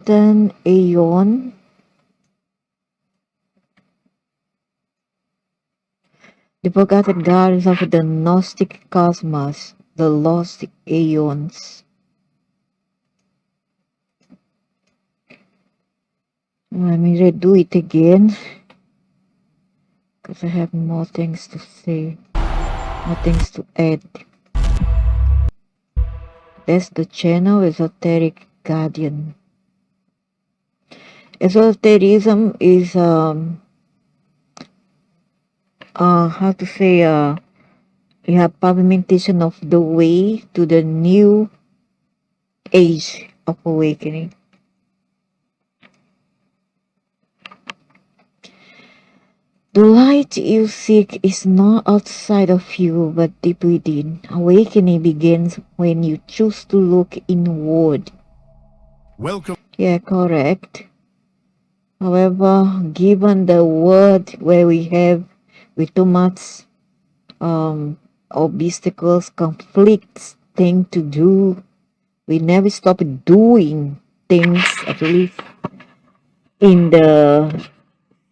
forgotten aeon. The forgotten gods of the Gnostic cosmos, the lost eons. Let me redo it again, because I have more things to say, more things to add. That's the channel, Esoteric Guardian. Esotericism is, how to say, you have pavimentation of the way to the new age of awakening. The light you seek is not outside of you, but deep within. Awakening begins when you choose to look inward. Welcome. Yeah, correct. However, given the world where we have with too much obstacles, conflicts, things to do, we never stop doing things, at least in the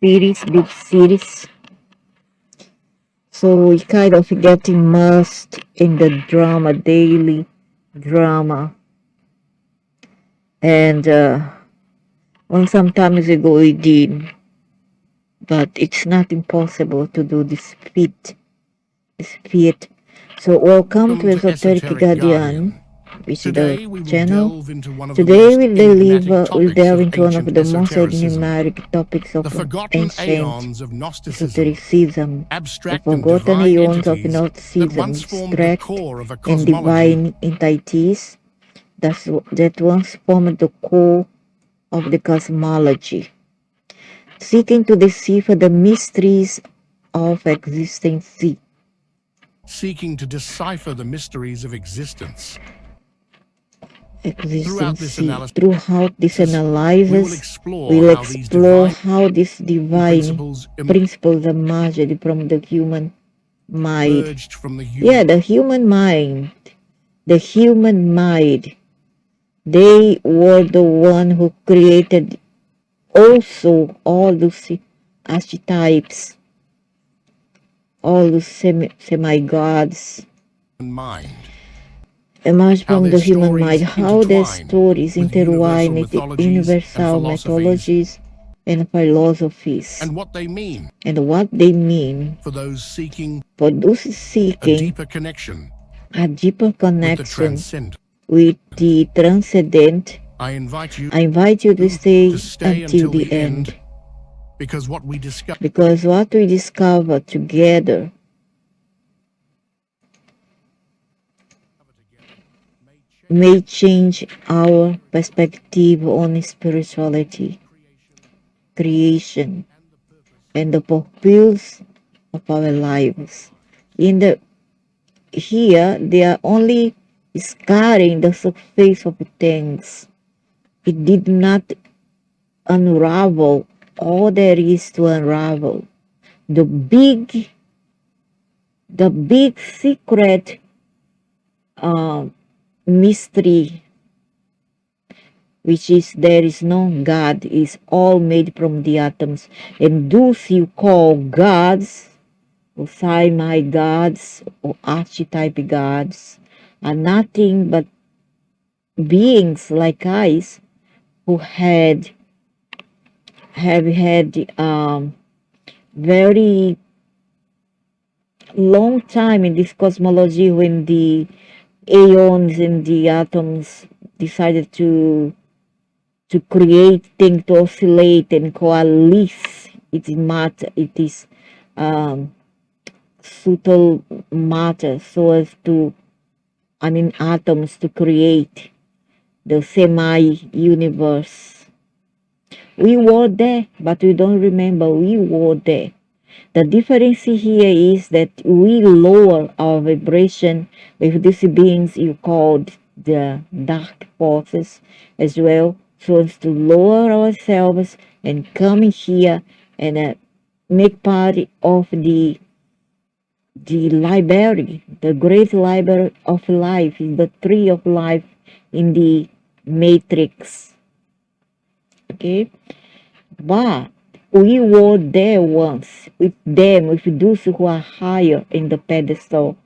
big series. So we kind of get immersed in the drama, daily drama. And well, sometimes we go within, but it's not impossible to do this feat. So welcome to Esoteric Guardian, which is the channel. Today we'll delve into one of the most enigmatic topics of ancient esotericism, the forgotten eons of Gnosticism, abstract and divine entities that once formed the core of the cosmology, seeking to decipher the mysteries of existence. Seeking to decipher the mysteries of existence. Throughout this analysis, we'll explore how these divine principles emerged from the human mind. The human mind. The human mind. They were the one who created also all those archetypes, all those semi-gods. Mind. Emerge from the human mind, how their stories intertwine with the universal mythologies and philosophies, and what they mean for those seeking a deeper connection with the transcendent. I invite you to stay until the end, because what we discover together may change our perspective on spirituality, creation, and the purpose of our lives. Here, they are only scarring the surface of things. It did not unravel all there is to unravel. The big secret mystery, which is there is no God, is all made from the atoms, and those you call gods, or semi-gods, or archetype gods, are nothing but beings like us who have had very long time in this cosmology, when the eons and the atoms decided to create things, to oscillate and coalesce. It is subtle matter, so as to, atoms, to create the semi-universe. We were there, but we don't remember we were there. The difference here is that we lower our vibration with these beings you called the dark forces as well, so as to lower ourselves and come here and make part of the library, the great library of life, the tree of life in the matrix. Okay, but we were there once with them, with those who are higher in the pedestal,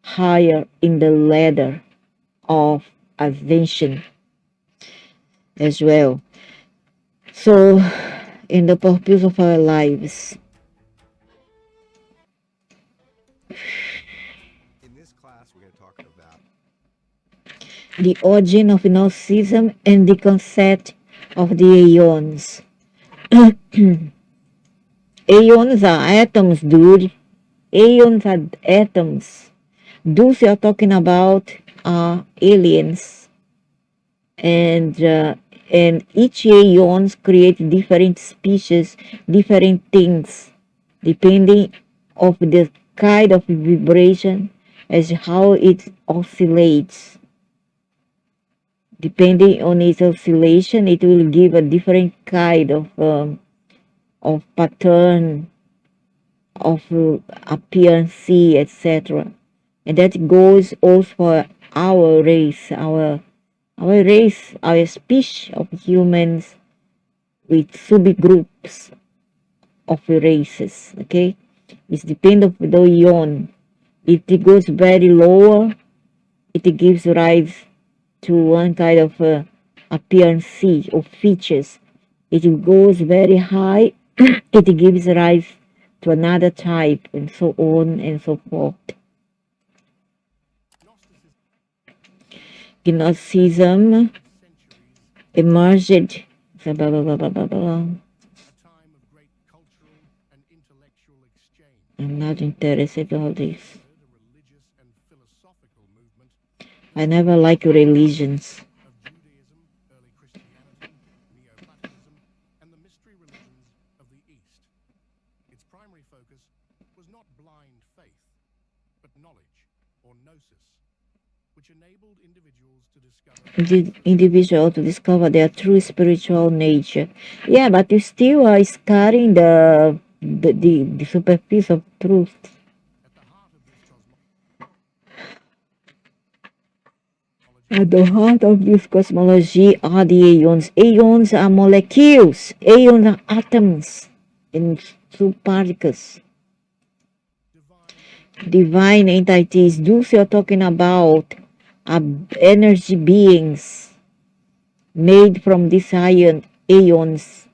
higher in the ladder of ascension as well. So, in the purpose of our lives, In this class, we're going to talk about the origin of Gnosticism and the concept of the eons. Eons are atoms, dude. Eons are atoms. Those you're talking about are aliens, and each eons create different species, different things, depending of the kind of vibration as how it oscillates. Depending on its oscillation, it will give a different kind of pattern, of appearance, etc. And that goes also for our race, our species of humans with subgroups of races. Okay, it depends of the ion. If it goes very lower, it gives rise to one kind of appearance or features. It goes very high, it gives rise to another type, and so on and so forth. Gnosticism emerged. Blah, blah, blah, blah, blah, blah. A time of great cultural and intellectual exchange. I'm not interested in all this. A religious and philosophical movement I never like religions. of Judaism, early Christianity, Neoplatonism, and the mystery religions of the East. Its primary focus was not blind faith, but knowledge, or gnosis, which enabled individuals to discover Their true spiritual nature. Yeah, but you still are scarring the superficie of truth. at the heart of this At the heart of this cosmology are the eons. Eons are molecules. Eons are atoms and subparticles. Divine entities. Those you're talking about are energy beings made from these eons,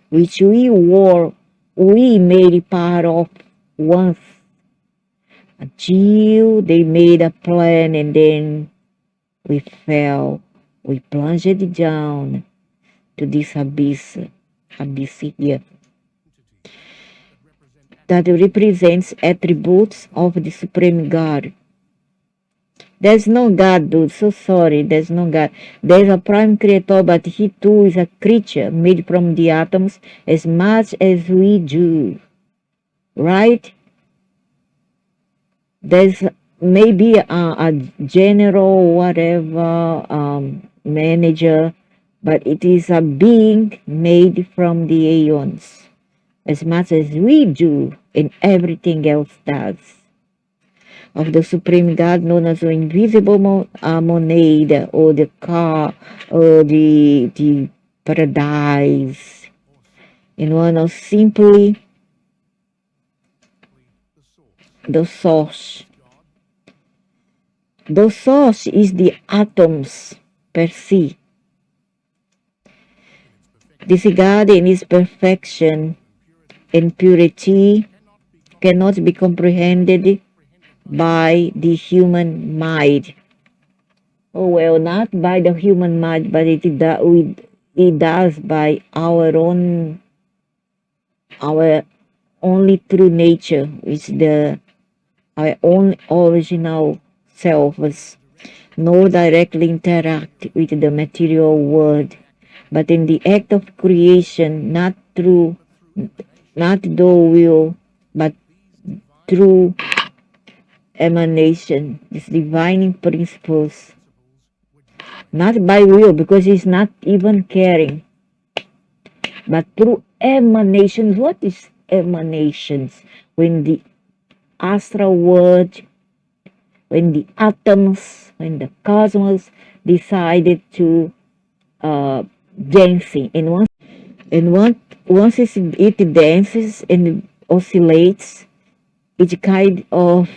which we made part of once until they made a plan, and then we fell, we plunged down to this abyss here that represents attributes of the Supreme God. There's no God, dude. So sorry. There's no God. There's a prime creator, but he too is a creature made from the atoms as much as we do. Right? There's maybe a general, whatever, manager, but it is a being made from the eons as much as we do and everything else does. Of the Supreme God, known as the invisible monad, or the car, or the paradise, and one of simply the source. The source is the atoms per se. This God in His perfection and purity cannot be comprehended by the human mind. Oh well, not by the human mind, but it does by our only true nature, which our own original selves, nor directly interact with the material world, but in the act of creation, not through will, but through emanation, these divine principles, not by will, because he's not even caring, but through emanations. What is emanations? When the astral world, when the atoms, when the cosmos decided to dancing in one. And once it dances and oscillates, it kind of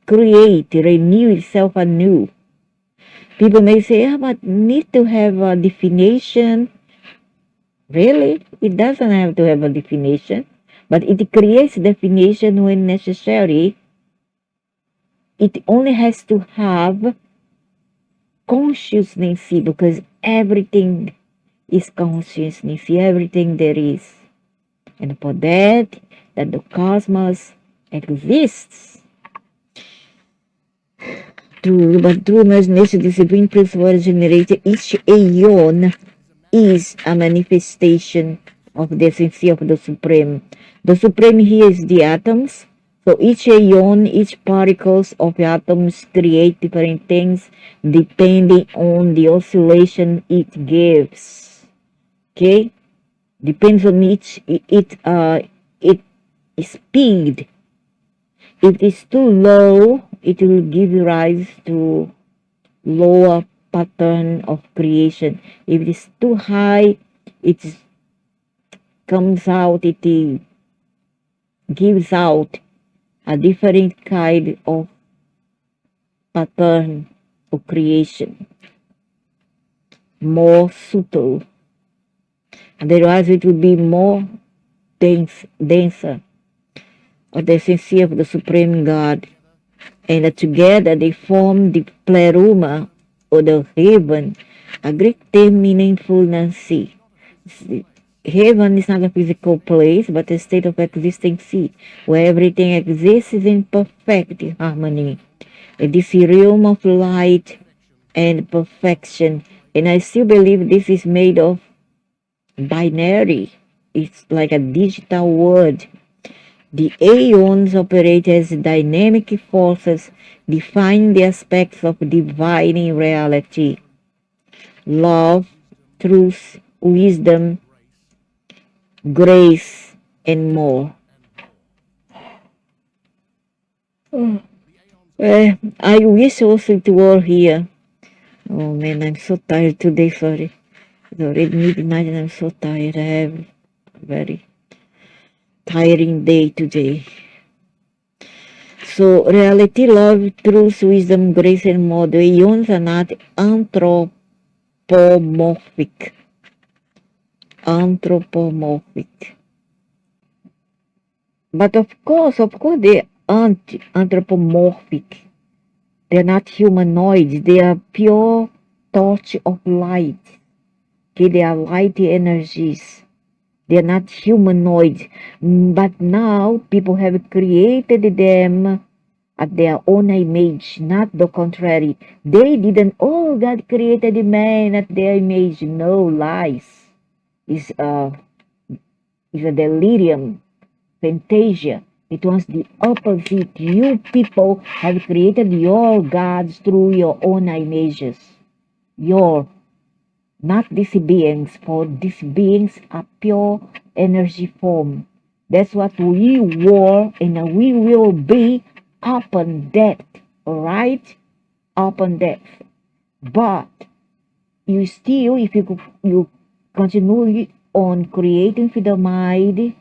renew itself anew. People may say, yeah, but need to have a definition. Really? It doesn't have to have a definition, but it creates definition when necessary. It only has to have consciousness because everything is consciousness, everything there is. And for that the cosmos exists. Through imagination, discipline principle generated, each aeon is a manifestation of the essence of the Supreme. The Supreme here is the atoms. So each aeon, each particles of atoms create different things depending on the oscillation it gives. Okay? Depends on it speed. If it is too low, it will give rise to lower pattern of creation. If it is too high, it comes out, it gives out a different kind of pattern of creation, more subtle. Otherwise, it will be more denser, or the essence of the Supreme God. And together they form the pleroma, or the heaven, a Greek term meaning fullness sea. Heaven is not a physical place, but a state of existence, where everything exists in perfect harmony. It is a realm of light and perfection. And I still believe this is made of binary. It's like a digital word. The aeons operate as dynamic forces, define the aspects of divine reality: love, truth, wisdom, grace, and more. I wish also it were here. Oh man, I'm so tired today, sorry. It's already midnight and I'm so tired. I have a very tiring day today. So reality, love, truth, wisdom, grace, and more. The eons are not anthropomorphic. But of course, they aren't anthropomorphic. They're not humanoids. They are pure torch of light. Okay, they are light energies. They are not humanoids. But now people have created them at their own image, not the contrary. They didn't, oh, God created man at their image. No, lies. Is a delirium, fantasia. It was the opposite. You people have created your gods through your own images. Not these beings, for these beings are pure energy form. That's what we were and we will be upon death. Alright? Upon death. But you still, if you continue on creating for the mind,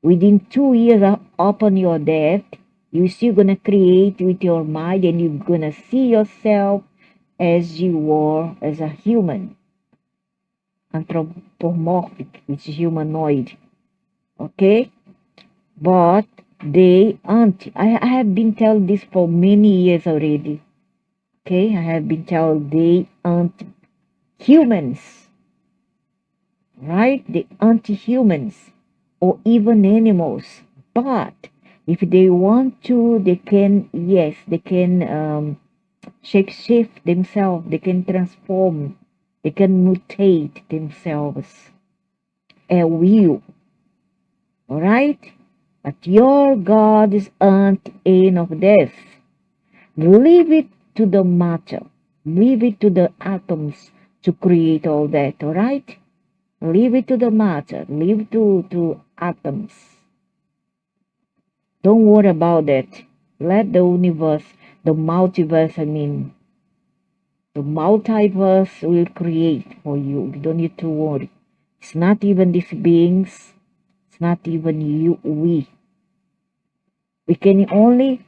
within 2 years upon your death, you're still gonna create with your mind and you're gonna see yourself as you were as a human. Anthropomorphic, which is humanoid. Okay? But they aren't. I have been told this for many years already. Okay? I have been told they aren't humans. Right? They aren't humans or even animals. But if they want to, they can, yes, they can shape-shift themselves. They can transform. They can mutate themselves at will. Alright? But your gods aren't end of death. Leave it to the matter. Leave it to the atoms to create all that. Alright? Leave it to the matter. Leave it to atoms. Don't worry about that. Let the universe, the multiverse, the multiverse will create for you. You don't need to worry. It's not even these beings. It's not even you, we. We can only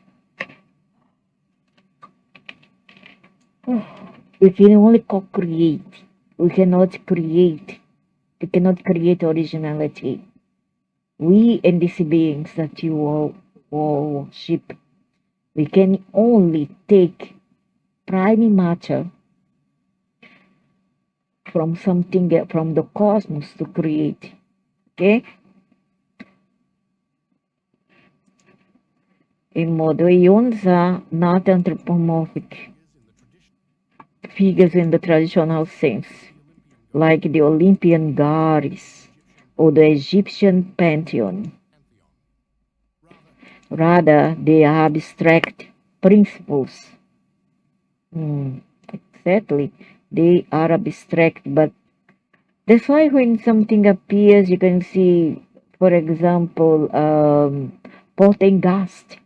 co-create. We cannot create. We cannot create originality. We and these beings that you all worship, we can only take prime matter from something, from the cosmos to create. Okay? In modo, eons are not anthropomorphic figures in the traditional sense, like the Olympian gods or the Egyptian pantheon. Rather, they are abstract principles. Exactly. They are abstract, but that's why when something appears, you can see, for example, poltergeist.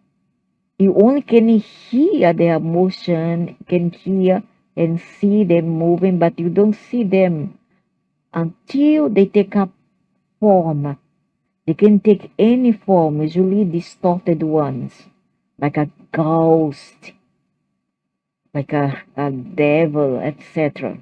You only can hear their motion, can hear and see them moving, but you don't see them until they take up form. They can take any form, usually distorted ones, like a ghost, like a devil, etc.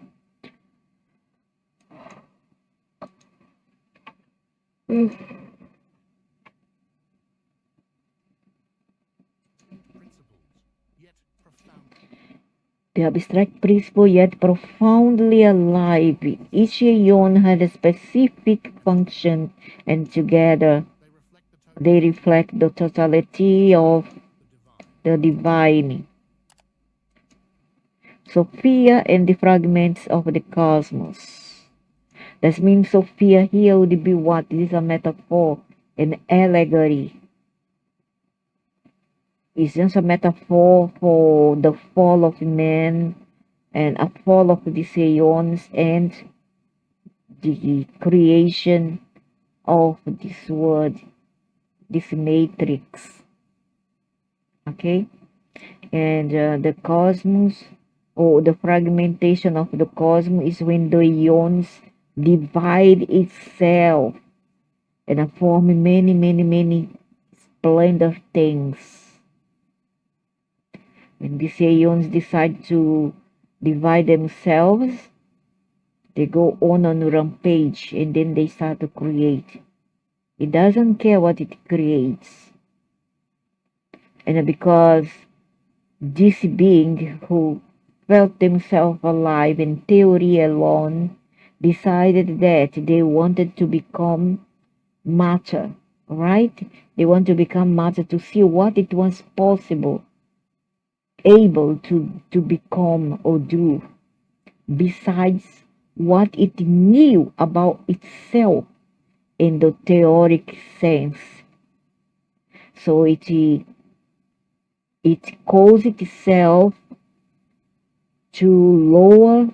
The abstract principle yet profoundly alive. Each eon had a specific function, and together they reflect the totality of the divine. Sophia and the fragments of the cosmos. That means Sophia here would be what? This is a metaphor, an allegory. It's just a metaphor for the fall of man and a fall of the eons and the creation of this world, this matrix. Okay? And the cosmos, or the fragmentation of the cosmos, is when the eons divide itself and form many splendid things. When these eons decide to divide themselves, they go on a rampage and then they start to create. It doesn't care what it creates. And because this being who felt themselves alive in theory alone decided that they wanted to become matter, right? They want to become matter to see what it was possible, able to become or do, besides what it knew about itself in the theoric sense. So it calls itself to lower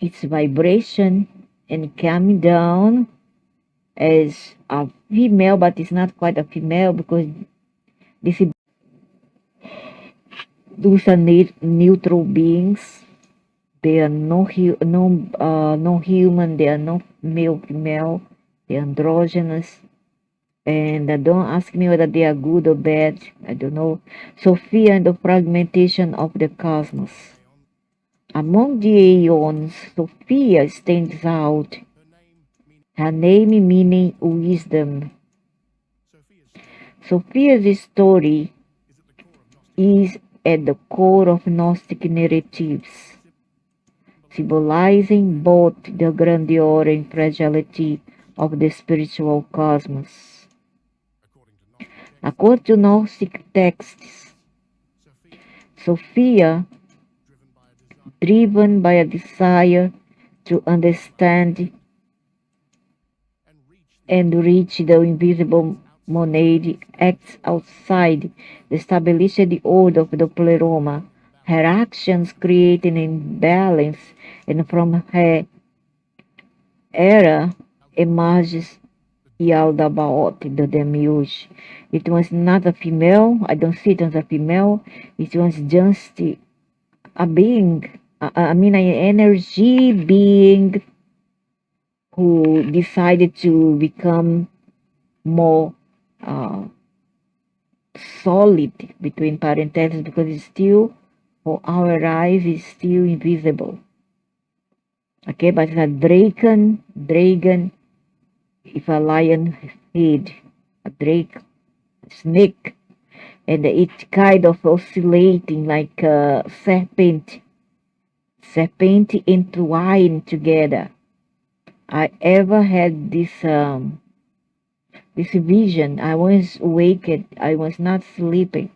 its vibration and come down as a female, but it's not quite a female because those are neutral beings. They are no human. They are no male, female. They are androgynous. And don't ask me whether they are good or bad. I don't know. Sophia and the fragmentation of the cosmos. Among the eons, Sophia stands out. Her name meaning wisdom. Sophia's story is at the core of Gnostic narratives, symbolizing both the grandeur and fragility of the spiritual cosmos. According to Gnostic texts, Sophia, driven by a desire to understand and reach the invisible monad, acts outside the established order of the pleroma. Her actions create an imbalance, and from her era emerges Yaldabaoth, the demiurge. It was not a female. I don't see it as a female. It was just a being. I mean, an energy being who decided to become more uh, solid between parentheses, because it's still, for our eyes, is still invisible. Okay, but it's a dragon, if a lion head, a drake, snake, and it's kind of oscillating like a serpent entwined together. I ever had this vision. I was awake. I was not sleeping.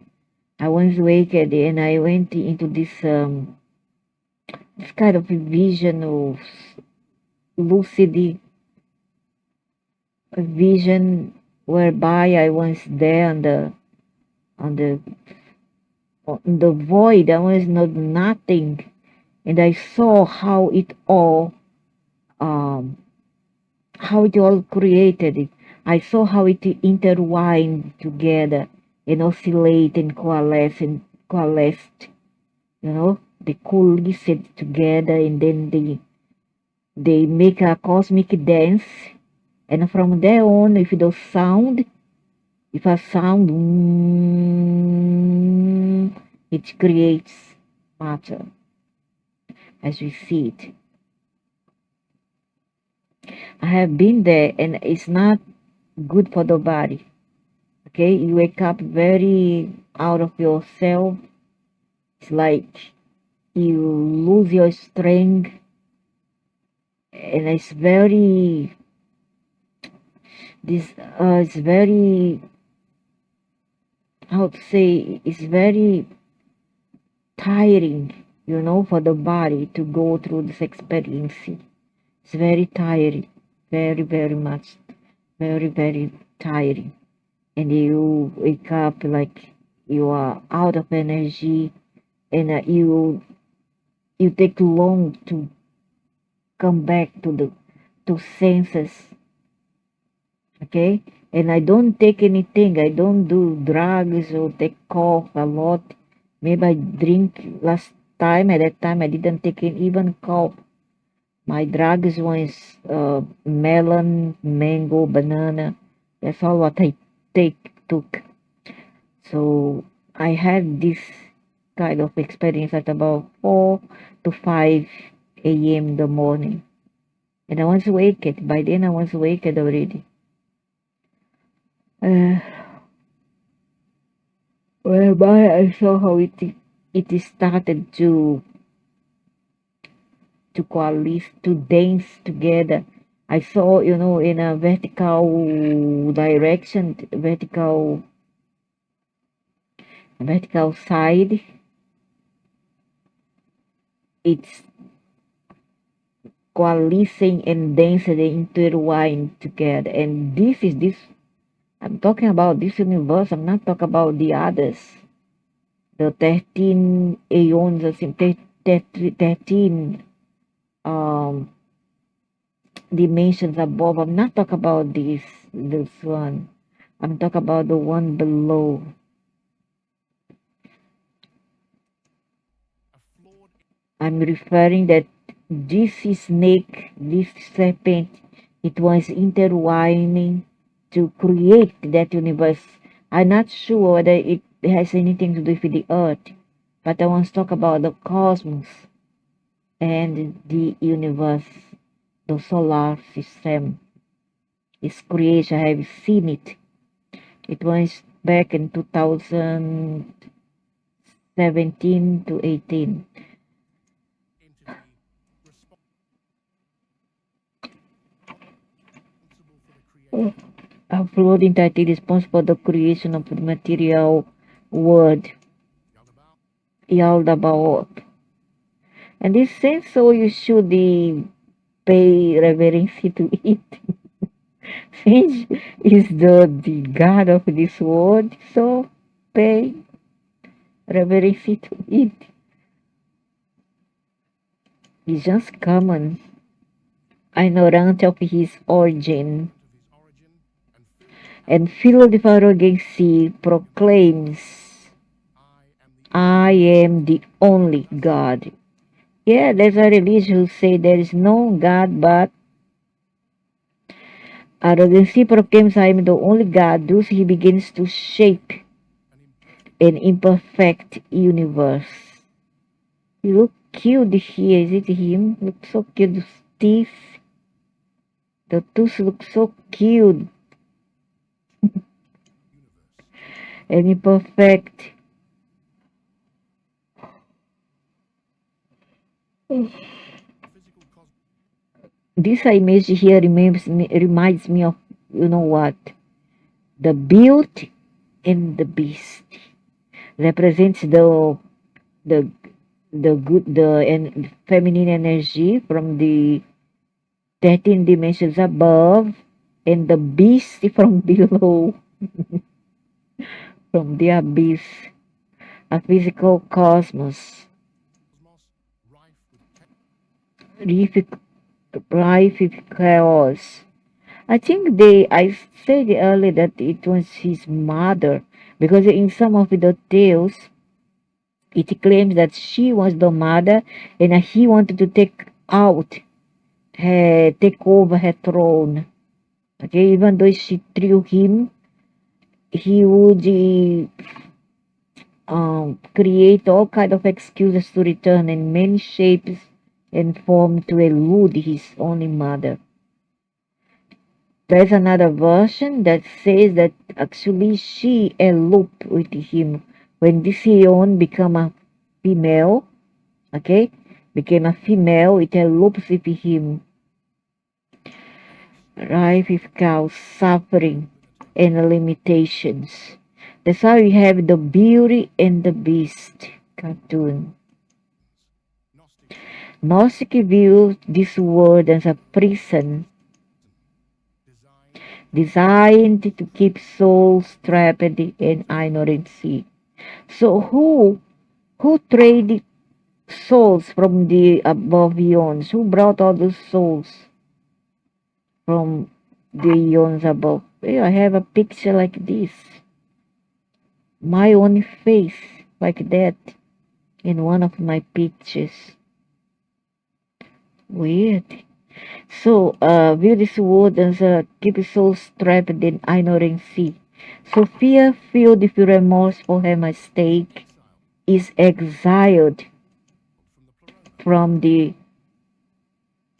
I was awake and I went into this kind of a vision of lucid vision, whereby I was there on the void. I was not nothing, and I saw um how it all created. I saw how it intertwined together and oscillate and coalesced. They coalesced together, and then they make a cosmic dance. And from there on, if a sound, it creates matter as we see it. I have been there, and it's not good for the body. Okay, you wake up very out of yourself. It's like you lose your strength, and it's very, how to say, it's very tiring, for the body to go through this experience. It's very tiring, very, very much, very, very tiring. And you wake up like you are out of energy, and you take long to come back to senses. Okay, and I don't take anything. I don't do drugs or take cough a lot. Maybe I drink last time. At that time, I didn't take even cough. My drugs was melon, mango, banana. That's all what I took. So I had this kind of experience at about 4 to 5 a.m. in the morning. And I was awake. By then I was awake already. Uh, whereby I saw how it started to coalesce, to dance together. I saw, in a vertical direction, vertical side. It's coalescing and dancing and intertwined together. And this. I'm talking about this universe. I'm not talking about the others. The 13 eons, 13 um, dimensions above. I'm not talking about this one. I'm talking about the one below. I'm referring that this snake, this serpent, it was intertwining to create that universe. I'm not sure whether it has anything to do with the earth, but I want to talk about the cosmos and the universe, the solar system. Its creation. I have seen it. It was back in 2017 to 18. A fluid entity responsible for the creation of the material world, Yaldabaoth. And this says so you should pay reverence to it. Since is the god of this world, so pay reverence to it. It's just common, ignorant of his origin, and filled with arrogancy proclaims, I am the only God. Yeah, there's a religion who say there is no God but Arrogancy proclaims I am the only God. Thus he begins to shape an imperfect universe. He look cute here. Is it him? Looks so cute. The teeth. The tooth looks so cute. And imperfect. This image here reminds me of, you know what? The beauty and the beast. Represents the good and feminine energy from the 13 dimensions above, and the beast from below, from the abyss, a physical cosmos, rife with chaos. I said earlier that it was his mother, because in some of the tales, it claims that she was the mother and he wanted to take over her throne. Okay, even though she threw him, he would create all kind of excuses to return in many shapes and form to elude his only mother. There's another version that says that actually she eloped with him when this Eon became a female. Okay, became a female. It elopes with him, rife with chaos, suffering, and limitations. That's why we have the Beauty and the Beast cartoon. Gnostic view this world as a prison designed to keep souls trapped in ignorancy. So who traded souls from the above eons? Who brought all those souls from the eons above? Hey, I have a picture like this. My own face like that in one of my pictures. Weird. So, view this world as a keep souls trapped in ignorancy. So, fear filled with remorse for her mistake is exiled from the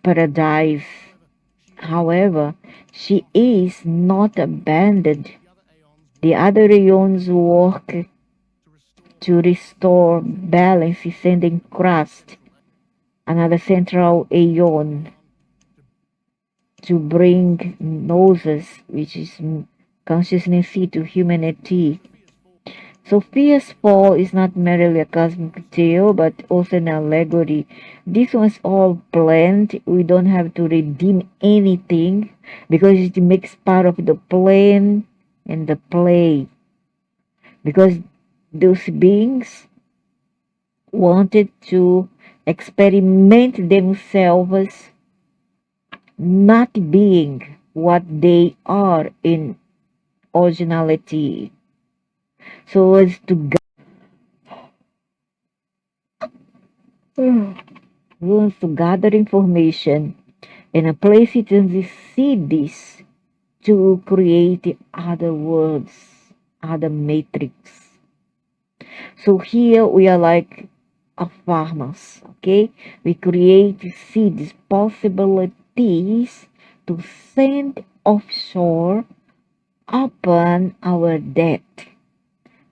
paradise. However, she is not abandoned. The other eons work to restore balance, sending Christ, another central aeon, to bring gnosis, which is consciousness, to humanity. Sophia's fall is not merely a cosmic tale, but also an allegory. This one's all planned. We don't have to redeem anything because it makes part of the plan and the play. Because those beings wanted to experiment themselves not being what they are in originality. So as to wants to gather information and place it in the cities to create other worlds, other matrix. So here we are like a farmers, okay? We create seeds, possibilities to send offshore upon our death.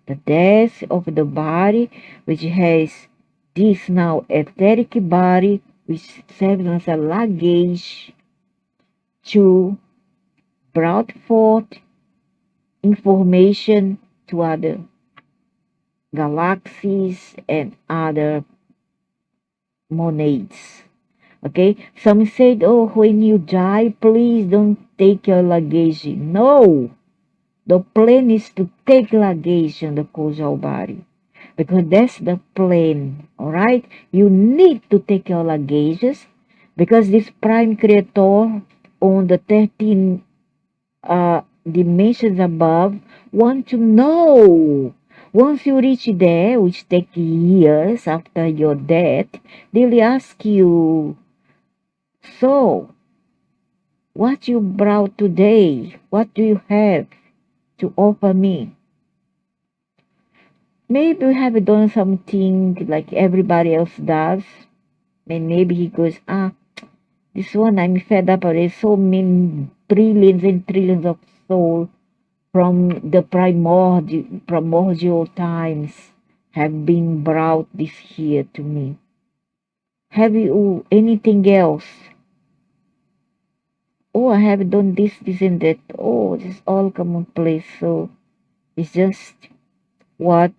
The death of the body, which has this now etheric body, which serves as a luggage to brought forth information to other galaxies and other monades. Okay, some said, oh, when you die, please don't take your luggage. No, the plan is to take luggage on the causal body, because that's the plan. All right, you need to take your luggages because this prime creator on the 13 dimensions above want to know. Once you reach there, which take years after your death, they'll ask you, so what you brought today. What do you have to offer me? Maybe we have done something like everybody else does. And maybe he goes, this one I'm fed up already. So many trillions and trillions of souls from the primordial times have been brought this here to me. Have you anything else? Oh, I have done this, and that. Oh, this is all commonplace. So it's just what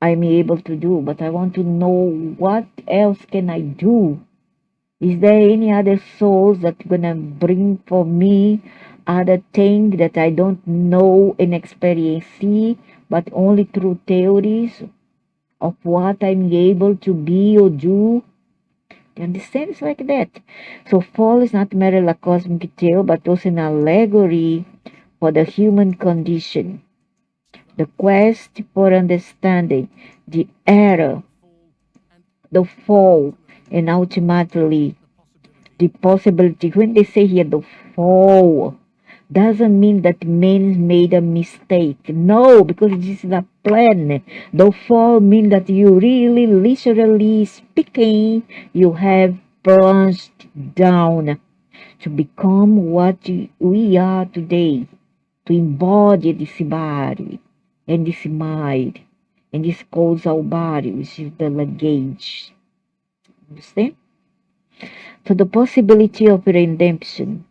I'm able to do. But I want to know what else can I do? Is there any other souls that gonna bring for me other thing that I don't know and experience, but only through theories of what I'm able to be or do? You understand? It's like that. So fall is not merely a cosmic tale, but also an allegory for the human condition, the quest for understanding, the error, the fall, and ultimately the possibility. When they say here the fall, doesn't mean that man made a mistake. No, because this is a plan. The fall means that you really, literally speaking, you have plunged down to become what we are today, to embody this body and this mind and this causal body, which is the luggage. Understand? So the possibility of redemption.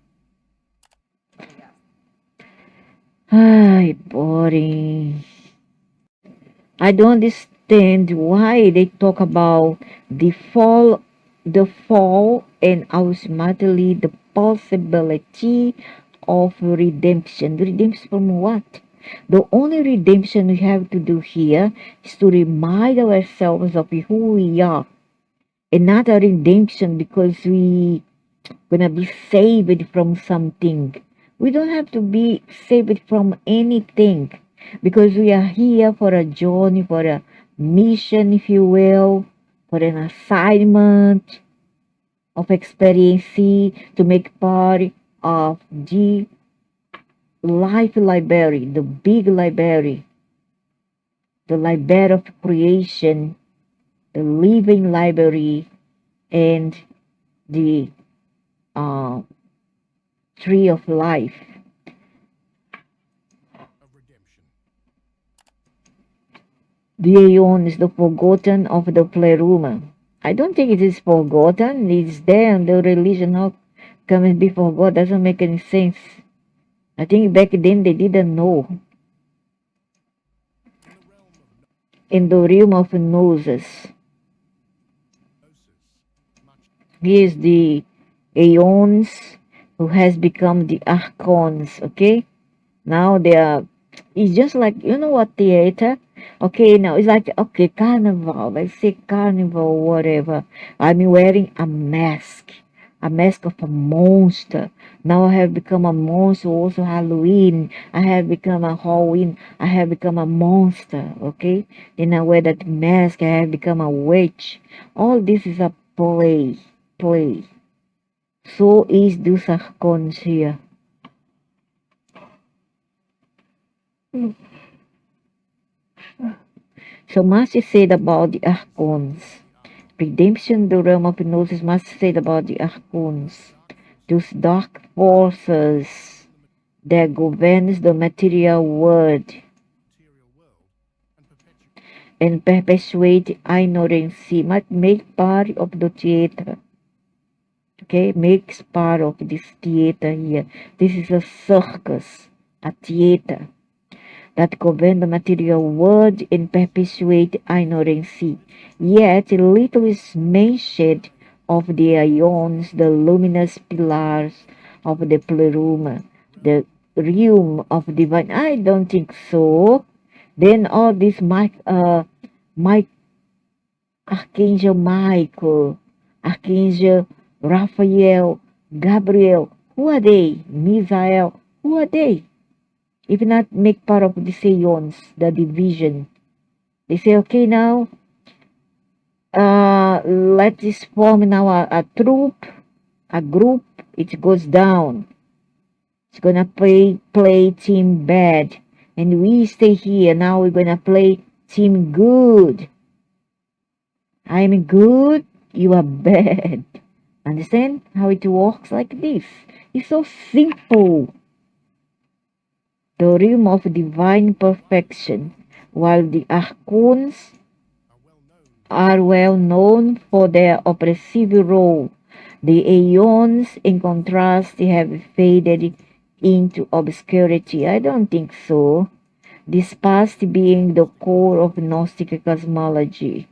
Ay, boring. I don't understand why they talk about the fall, and ultimately the possibility of redemption. Redemption from what? The only redemption we have to do here is to remind ourselves of who we are, and not a redemption because we gonna be saved from something. We don't have to be saved from anything because we are here for a journey, for a mission, if you will, for an assignment of experience to make part of the life library, the big library, the library of creation, the living library, and the uh, tree of life. The eon is the forgotten of the pleroma. I don't think it is forgotten. It's there in the religion. How come it be forgot? Doesn't make any sense. I think back then they didn't know. In the realm of noses, he is the eons who has become the arcontes. Okay, now they are. It's just like, you know what, theater. Okay, now it's like, okay, carnival. Let's say carnival, whatever. I'm wearing a mask of a monster. Now I have become a monster. Also Halloween. I have become a Halloween. I have become a monster. Okay, then I wear that mask. I have become a witch. All this is a play. So is this archons here. So much is said about the archons. Redemption, the realm of hypnosis, much said about the archons. Those dark forces that governs the material world and perpetuate ignorance might make part of the theater. Okay, makes part of this theater here. This is a circus, a theater that govern the material world and perpetuate ignorance. Yet little is mentioned of the ions, the luminous pillars of the pleroma, the realm of divine. I don't think so. Then all this Mike, Archangel Michael, Archangel Raphael, Gabriel, who are they? Misael, who are they? If not make part of the eons, the division. They say, okay, now, let us form now a troop, a group, it goes down. It's gonna play team bad. And we stay here. Now we're gonna play team good. I'm good, you are bad. Understand how it works like this? It's so simple. The realm of divine perfection, while the arcontes are well known for their oppressive role. The eons, in contrast, have faded into obscurity. I don't think so. This past being the core of Gnostic cosmology.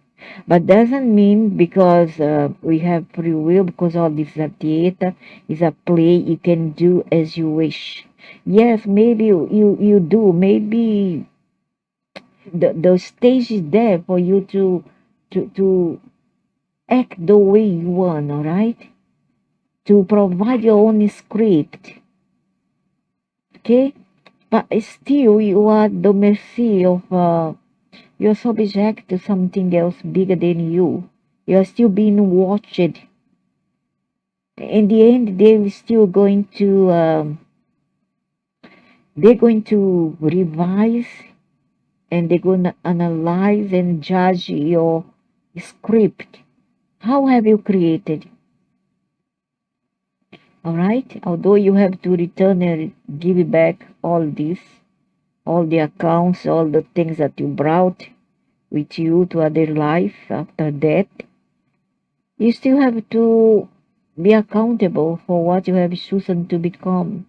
But doesn't mean because we have free will, because all this is a theater, is a play, you can do as you wish. Yes, maybe you do. Maybe the stage is there for you to act the way you want, all right? To provide your own script, okay? But still, you are the mercy of, you're subject to something else bigger than you. You're still being watched. In the end, they're going to revise, and they're going to analyze and judge your script. How have you created? All right, although you have to return and give back all this, all the accounts, all the things that you brought with you to other life after death, you still have to be accountable for what you have chosen to become.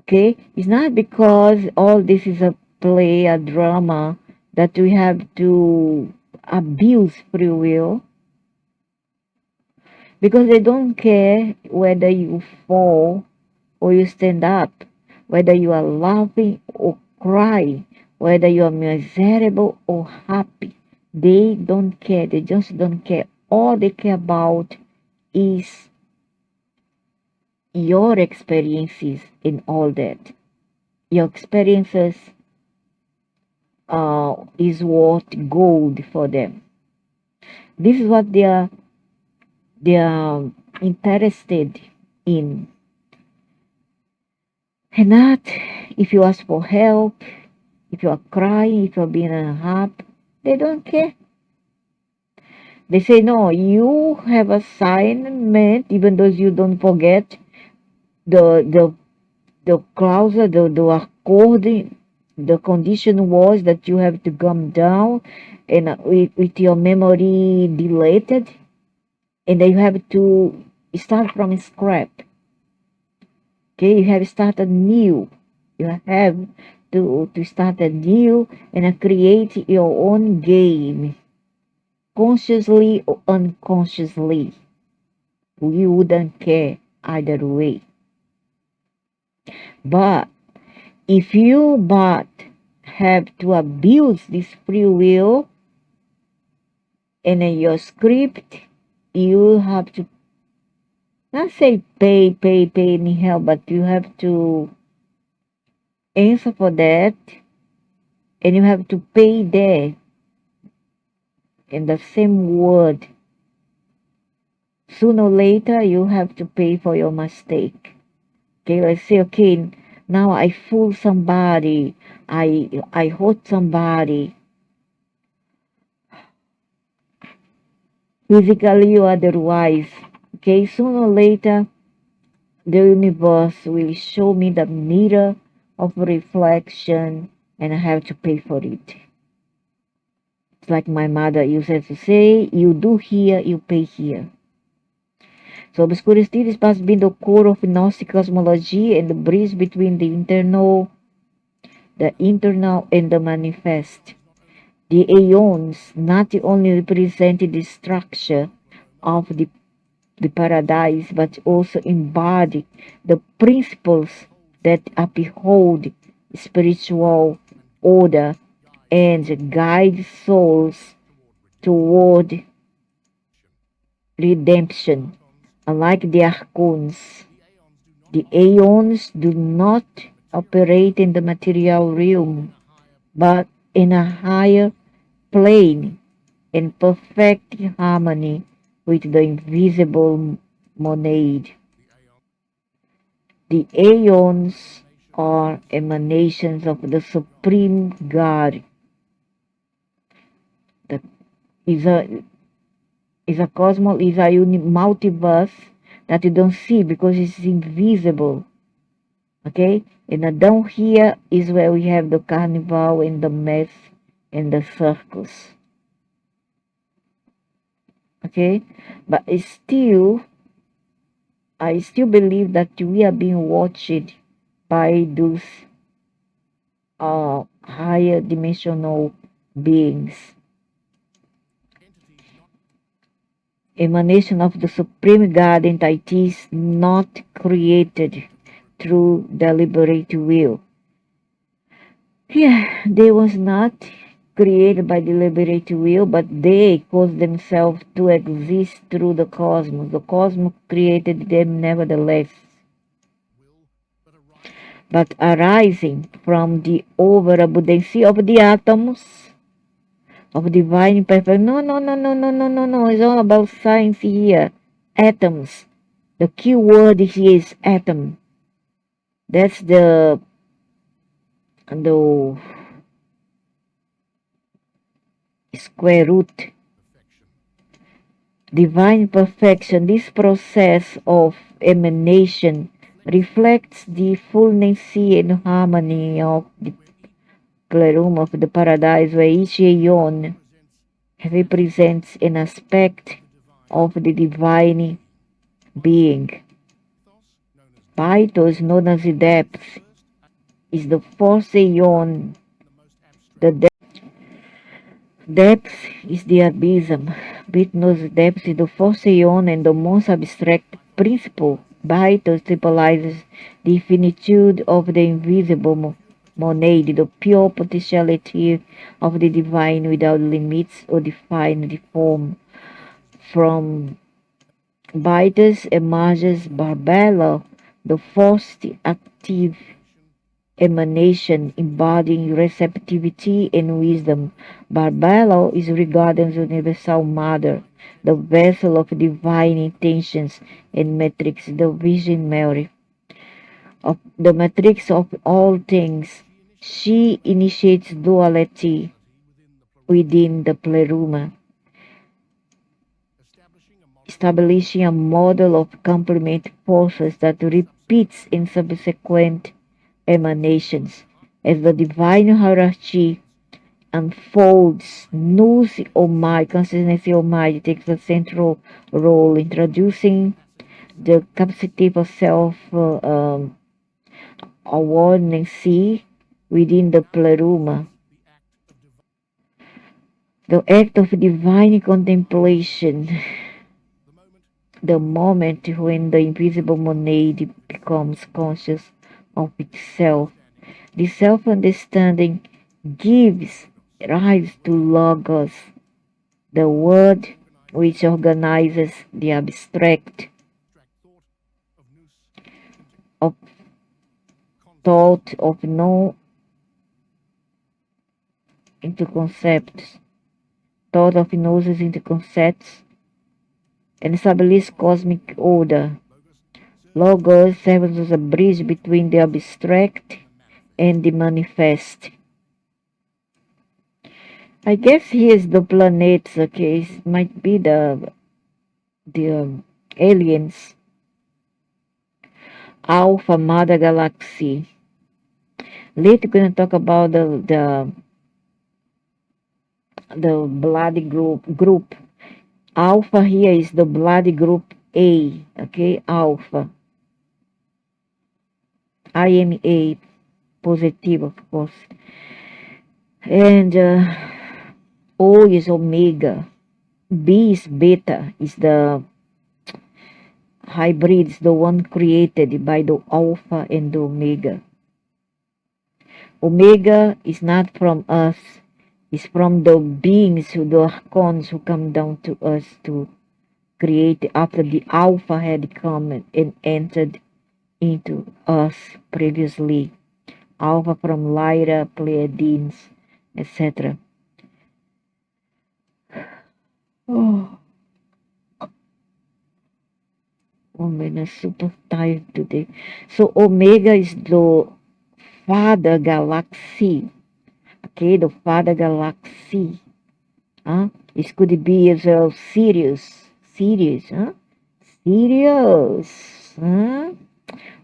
Okay, it's not because all this is a play, a drama, that we have to abuse free will, because they don't care whether you fall or you stand up, whether you are laughing or crying, whether you are miserable or happy. They don't care. They just don't care. All they care about is your experiences in all that. Your experiences is worth gold for them. This is what they are interested in. And not if you ask for help, if you are crying, if you're being unhappy, they don't care. They say, no, you have assignment, even though you don't forget the clause, the accord, the condition was that you have to come down and with your memory deleted, and then you have to start from scratch. Okay, you have started new. You have to start anew and create your own game, consciously or unconsciously. We wouldn't care either way. But if you have to abuse this free will and your script, you have to not say pay any help, but you have to answer for that, and you have to pay there in the same word. Sooner or later, you have to pay for your mistake. Okay, let's say, okay, now I fool somebody, I hurt somebody, physically or otherwise. Okay, sooner or later, the universe will show me the mirror of reflection, and I have to pay for it. It's like my mother used to say, you do here, you pay here. So obscure studies must be the core of Gnostic cosmology and the bridge between the internal and the manifest. The aeons not only represented the structure of the paradise, but also embody the principles that uphold spiritual order and guide souls toward redemption. Unlike the arcontes, the eons do not operate in the material realm, but in a higher plane in perfect harmony with the invisible monad. The eons are emanations of the Supreme God. The is a cosmos, is a multiverse that you don't see because it's invisible. Okay? And down here is where we have the carnival and the mass and the circus. Okay? But it's still, I still believe that we are being watched by those higher dimensional beings. Emanation of the Supreme God entities not created through deliberate will. Yeah, they was not created by deliberate will, but they caused themselves to exist through the cosmos. The cosmos created them nevertheless. But arising from the overabundance of the atoms of divine perfection. No, no, no, no, no, no, no, no. It's all about science here. Atoms. The key word here is atom. That's the square root. Divine perfection. This process of emanation reflects the fullness and harmony of the pleroma of the paradise, where each aeon represents an aspect of the divine being. Pythos, known as the depth, is the fourth aeon. The depth is the abysm. Pythos depth is the fourth aeon and the most abstract principle. Pythos symbolizes the finitude of the invisible monad, the pure potentiality of the divine without limits or defined form. From Pythos emerges Barbella, the first active emanation embodying receptivity and wisdom. Barbella is regarded as universal mother, the vessel of divine intentions and matrix, the Virgin Mary, of the matrix of all things. She initiates duality within the pleroma, establishing a model of complement forces that repeats in subsequent emanations. As the divine hierarchy unfolds, nous Almighty, consciousness Almighty takes a central role, introducing the capacity for self-awareness within the pleroma. The act of divine contemplation, the moment when the invisible monad becomes conscious of itself. The self-understanding gives rise to logos, the word which organizes the abstract of thought of no into concepts, thought of gnosis into concepts, and establish cosmic order. Logos serves as a bridge between the abstract and the manifest. I guess here's the planets, okay? It might be the aliens. Alpha Mother Galaxy. Later we're gonna talk about the bloody group. Alpha here is the bloody group A, okay? Alpha. IMA, positive, of course. And O is Omega. B is Beta, is the hybrids, the one created by the Alpha and the Omega. Omega is not from us, it's from the beings, the arcontes who come down to us to create after the Alpha had come and entered into us previously. Alpha from Lyra, Pleiades, etc. Oh. Oh man, I'm super tired today. So Omega is the father galaxy. Okay, the father galaxy. Huh? It could be as well Sirius. Sirius, huh? Sirius. Huh?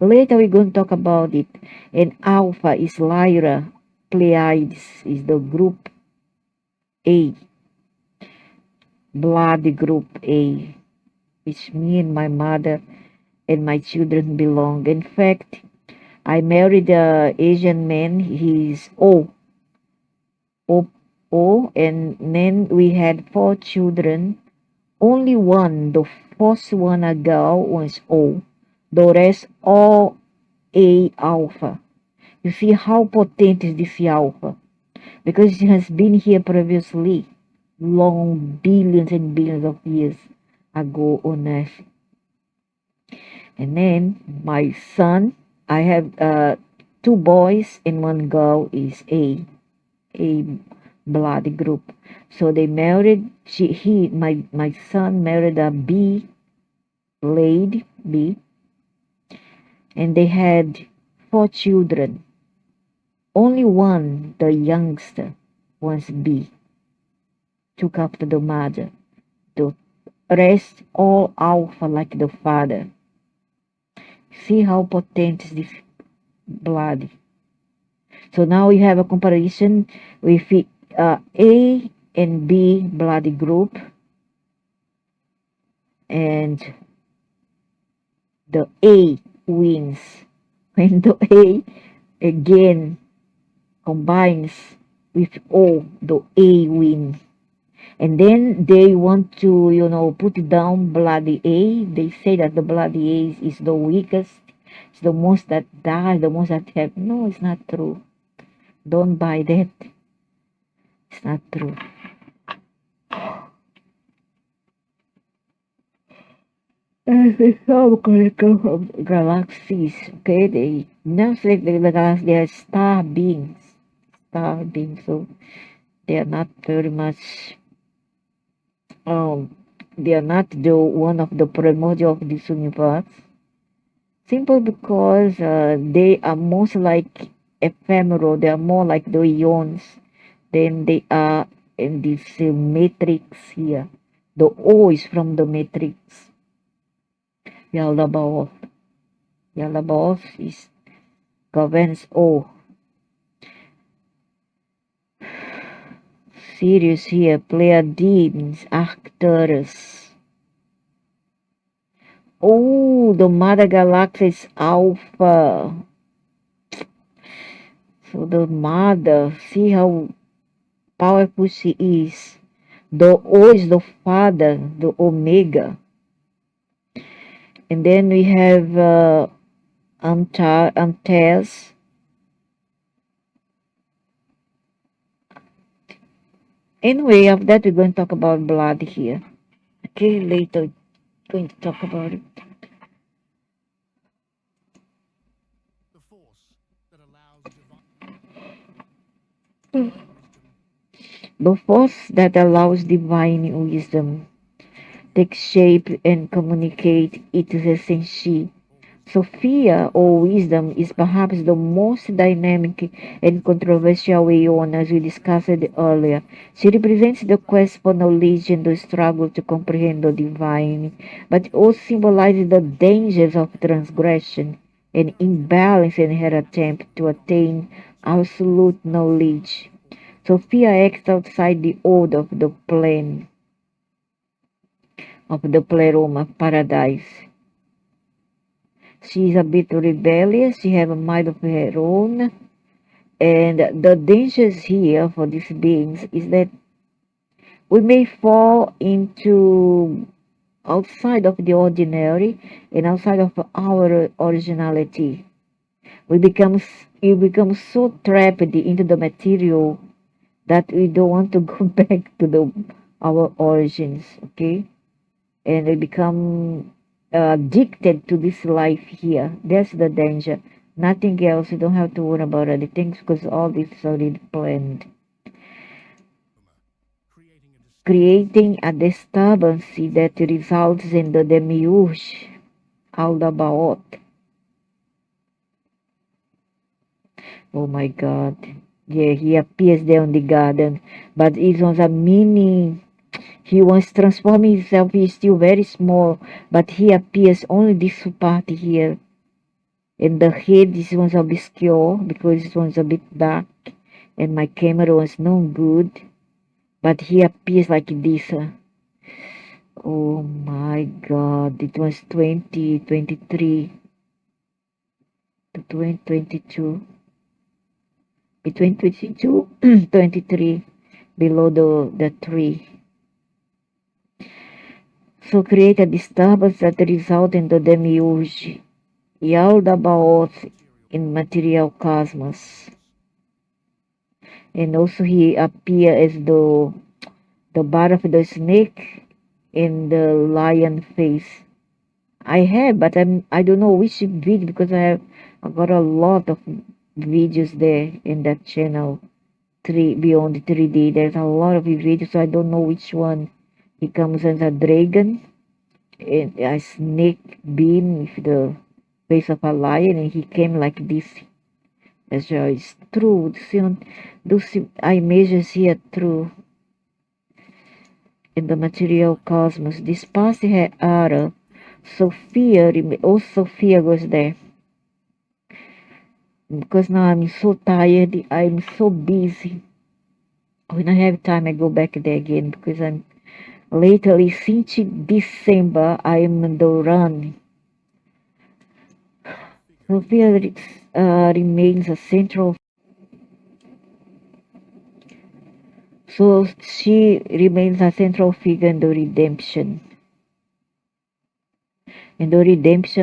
Later we're going to talk about it. And Alpha is Lyra. Pleiades is the group A. Blood group A. Which me and my mother and my children belong. In fact, I married a Asian man. He's O, O, and then we had 4 children. Only one, the first one, a girl, was O. The rest all A alpha. You see how potent is this alpha? Because it has been here previously, long billions and billions of years ago on Earth. And then my son, I have 2 boys and 1 girl is A blood group. So they married. My son married a B lady B, and they had 4 children. Only one, the youngster, was B, took after the mother. The rest all alpha like the father. See how potent is this blood. So now we have a comparison with A and B blood group, and the A wins. When the A again combines with O, the A wins. And then they want to, put down bloody A. They say that the bloody A is the weakest. It's the most that die, the most that have. No, it's not true. Don't buy that. It's not true. Some chemical galaxies, okay, they now select the galaxy, they are star beings. Star beings, so they are not very much they are not the one of the primordial of this universe. Simple because they are most like ephemeral, they are more like the eons than they are in this matrix here. The O is from the matrix. Yaldabaoth. Yaldabaoth is governs O. Sirius here, Pleiades, Arcturus. Oh, the mother galaxy is Alpha. So the mother, see how powerful she is. The O is the father, the Omega. And then we have Antares. Anyway, after that we're going to talk about blood here. Okay, later going to talk about it. The force that allows divine wisdom The force that allows divine wisdom take shape and communicate its essence. Sophia, or wisdom, is perhaps the most dynamic and controversial aeon, as we discussed earlier. She represents the quest for knowledge and the struggle to comprehend the divine, but also symbolizes the dangers of transgression and imbalance in her attempt to attain absolute knowledge. Sophia acts outside the order of the pleroma paradise. She's a bit rebellious. She have a mind of her own. And the dangers here for these beings is that we may fall into outside of the ordinary and outside of our originality. We become so trapped into the material that we don't want to go back to our origins, okay? And we become addicted to this life here. That's the danger. Nothing else. You don't have to worry about other things because all this is already planned. creating a Creating a disturbance that results in the demiurge Aldabaoth. Oh my God. Yeah, he appears there in the garden, but it was a mini. He wants to transform himself. He's still very small, but he appears only this part here. And the head, this one's obscure because this one's a bit dark, and my camera was no good. But he appears like this. Oh my God! It was 2023 to 2022. Between 22, 23, below the tree. So create a disturbance that result in the demiurge, Yaldabaoth in material cosmos. And also he appear as the bar of the snake in the lion face. I have, but I don't know which video because I got a lot of videos there in that channel. Beyond 3D. There's a lot of videos, so I don't know which one. He comes as a dragon, and a snake being with the face of a lion, and he came like this. As well, it's true. Those images here true. In the material cosmos, this past era, Sophia, Sophia goes there. Because now I'm so tired, I'm so busy. When I have time, I go back there again because I'm lately since December I'm on the run. Sophia remains a central. So she remains a central figure in the redemption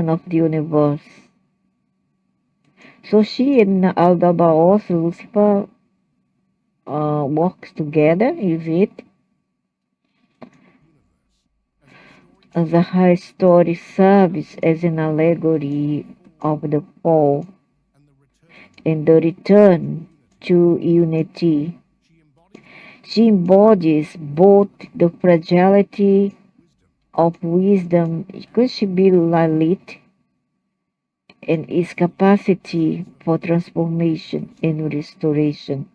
of the universe. So she and Aldabaoth, Lucifer, works together, is it? As a high story serves as an allegory of the fall and the return to unity. She embodies both the fragility of wisdom, because she be Lalit, and its capacity for transformation and restoration.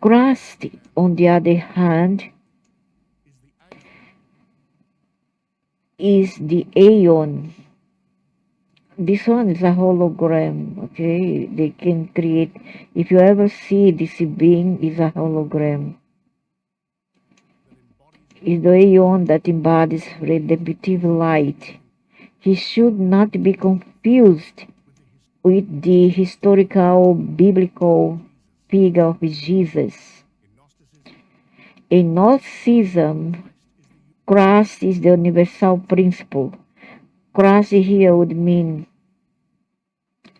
Christ, on the other hand, is the eon. This one is a hologram, okay? They can create, if you ever see this being, is a hologram. Is the eon that embodies redemptive light. He should not be confused with the historical biblical figure of Jesus. In Gnosticism, Christ is the universal principle. Christ here would mean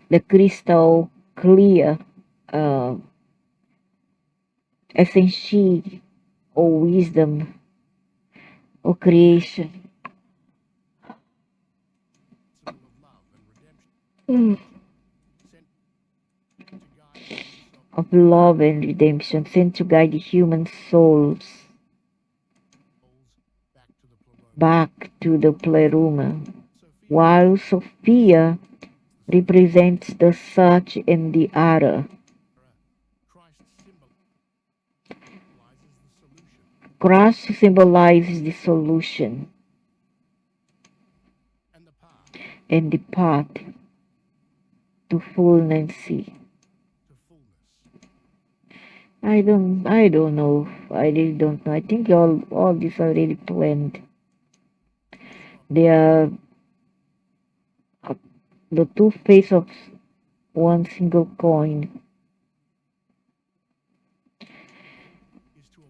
the crystal clear essence or wisdom or creation. Of love and redemption, sent to guide the human souls back to the pleroma, while Sophia represents the search and the error. Christ symbolizes the solution and the path to fullness. I don't know. I really don't know. I think all these are really planned. They are the two faces of one single coin.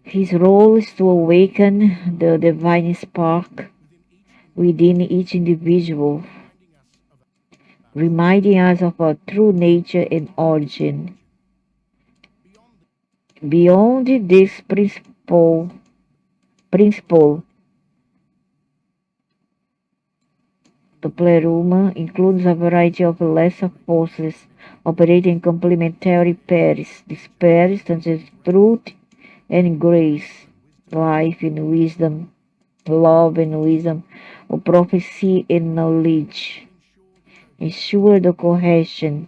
His role is to awaken the divine spark within each individual, reminding us of our true nature and origin. Beyond this principle, the pleroma includes a variety of lesser forces operating in complementary pairs. These pairs such as truth and grace, life and wisdom, love and wisdom, of prophecy and knowledge, ensure the cohesion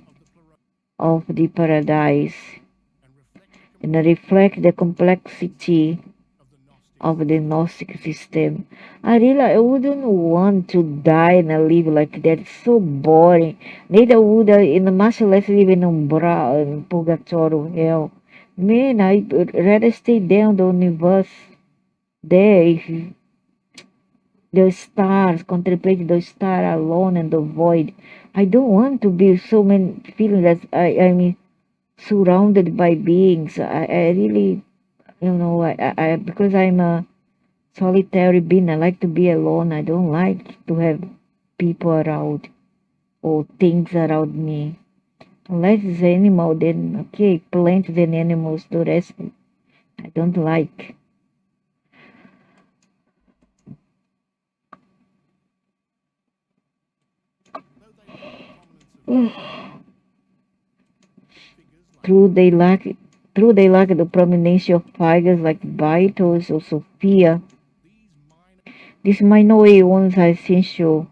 of the paradise, and reflect the complexity of the Gnostic system. I wouldn't want to die and live like that. It's so boring. Neither would I, in much less live in purgatory hell. Man, I'd rather stay down the universe there. If the stars, contemplate the star alone and the void. I don't want to be so many feeling that I'm surrounded by beings. I really, because I'm a solitary being. I like to be alone. I don't like to have people around or things around me. Unless it's animal, then okay, plants and animals, the rest I don't like. True, they lack the prominence of figures like Vitos or Sophia. These minor ones are essential.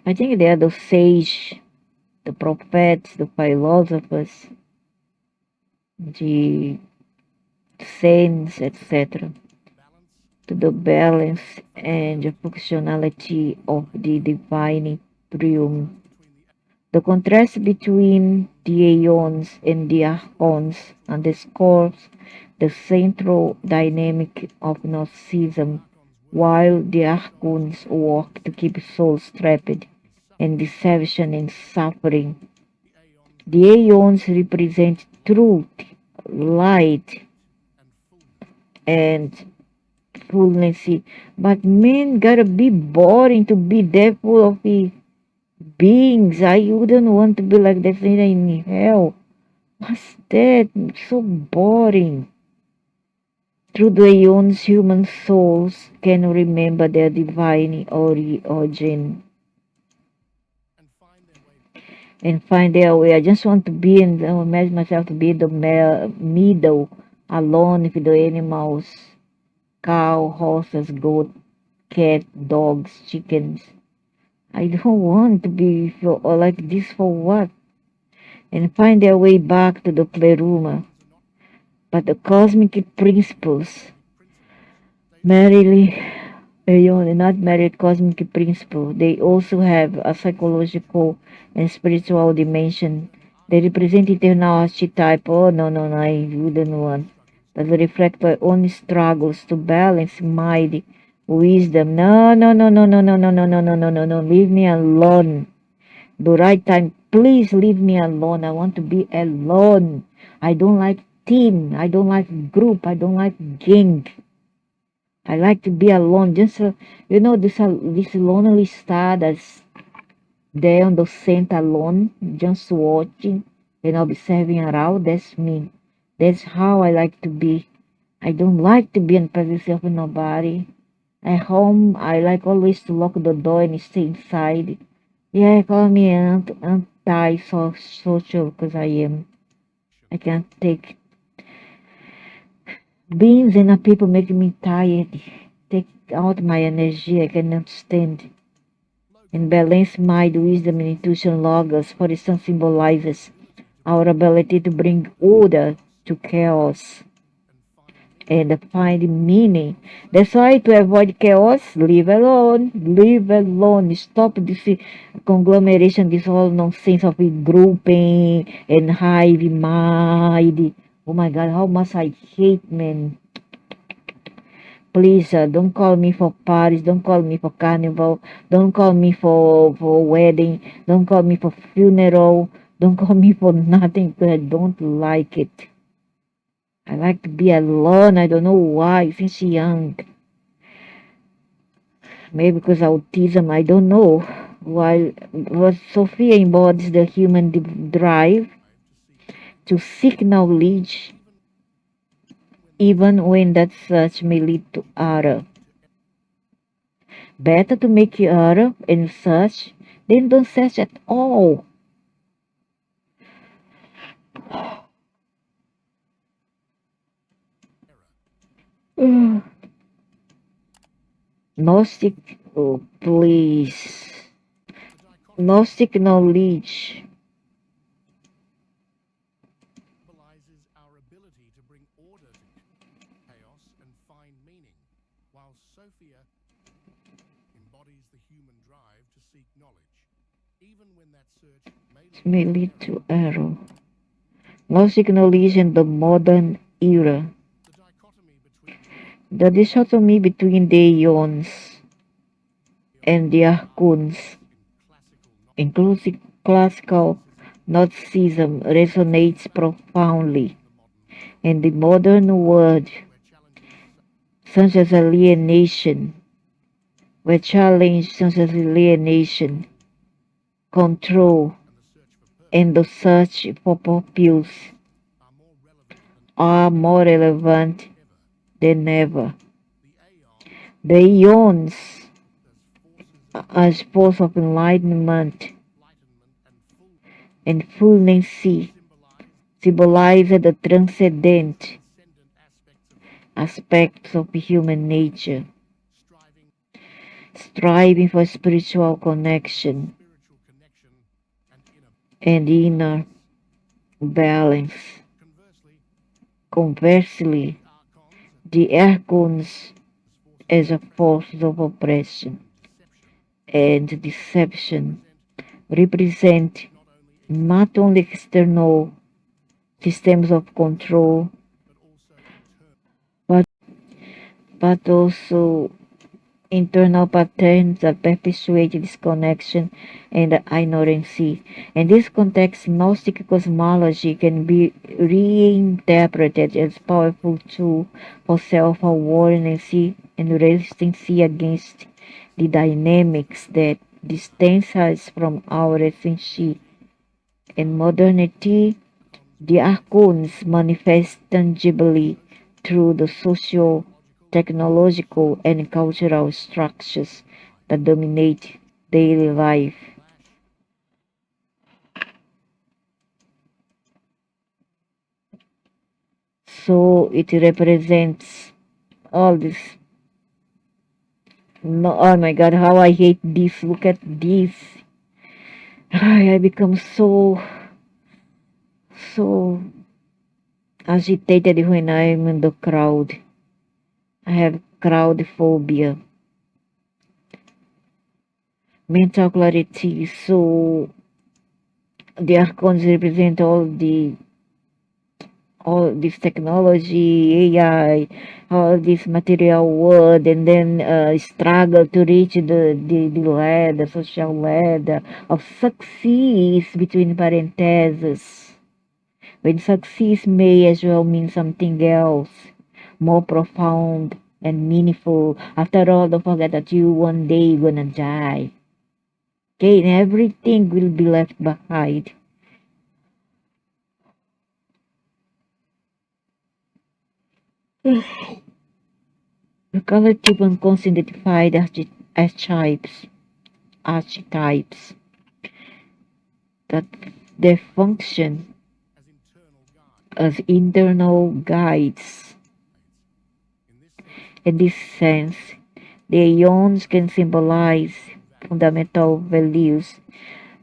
I think they are the sage, the prophets, the philosophers, the saints, etc. To the balance and the functionality of the divine triumph. The contrast between the eons and the arcontes underscores the central dynamic of Gnosticism, while the archons work to keep souls trapped in deception and suffering. The eons represent truth, light, and fullness. But men gotta be boring to be there full of beings. I wouldn't want to be like that in hell. What's that? So boring. Through the eons, human souls can remember their divine origin and find their way. I just want to be in, imagine myself to be in the middle, alone with the animals, cow, horses, goat, cat, dogs, chickens. I don't want to be like this for what? And find their way back to the pleroma. But the cosmic principles, merely beyond not merely cosmic principle, they also have a psychological and spiritual dimension. They represent eternal archetype. Oh no no no, I wouldn't want. That reflect my own struggles to balance mind, wisdom. No no no no no no no no no no no no no. Leave me alone. The right time. Please leave me alone. I want to be alone. I don't like team. I don't like group. I don't like gang. I like to be alone. Just this lonely star that's there on the center alone, just watching and observing around. That's me. That's how I like to be. I don't like to be in presence of nobody. At home, I like always to lock the door and stay inside. Yeah, call me anti-social because I am. I can't take beings and people making me tired. Take out my energy. I cannot stand. And balance mind, wisdom, and intuition logos, for instance, symbolizes our ability to bring order to chaos and find meaning. That's why to avoid chaos, leave alone, leave alone. Stop this conglomeration, this whole nonsense of grouping and hive mind. Oh my God, how much I hate men. Please, don't call me for parties, don't call me for carnival, don't call me for wedding, don't call me for funeral, don't call me for nothing because I don't like it. I like to be alone. I don't know why. Since young. Maybe because autism. I don't know. While what Sophia embodies the human drive to seek knowledge, even when that search may lead to error. Better to make error and search than don't search at all. Gnostic, oh, please. Gnostic knowledge symbolizes our ability to bring order to chaos and find meaning, while Sophia embodies the human drive to seek knowledge, even when that search may lead to error. Gnostic knowledge in the modern era. The dichotomy between the eons and the arcontes, including classical Gnosticism, resonates profoundly in the modern world, such as alienation, where challenge such as alienation, control, and the search for purpose are more relevant than ever. The eons, as force of enlightenment and fullness, symbolize the transcendent aspects of human nature, striving for spiritual connection and inner balance. Conversely, the archons as a force of oppression and deception represent not only external systems of control but also internal patterns that perpetuate disconnection and ignorance. In this context, Gnostic cosmology can be reinterpreted as a powerful tool for self-awareness and resistance against the dynamics that distance us from our essence. In modernity, the archons manifest tangibly through the social, technological, and cultural structures that dominate daily life. So it represents all this. No, oh my God, how I hate this. Look at this. I become so agitated when I'm in the crowd. I have crowd phobia. Mental clarity. So the archons represent all this technology, AI, all this material world, and then struggle to reach the ladder, social ladder of success between parentheses. When success may as well mean something else, more profound and meaningful. After all, don't forget that you one day gonna die. Okay, and everything will be left behind. The collective unconscious identified archetypes that they function as internal guides. In this sense, the eons can symbolize fundamental values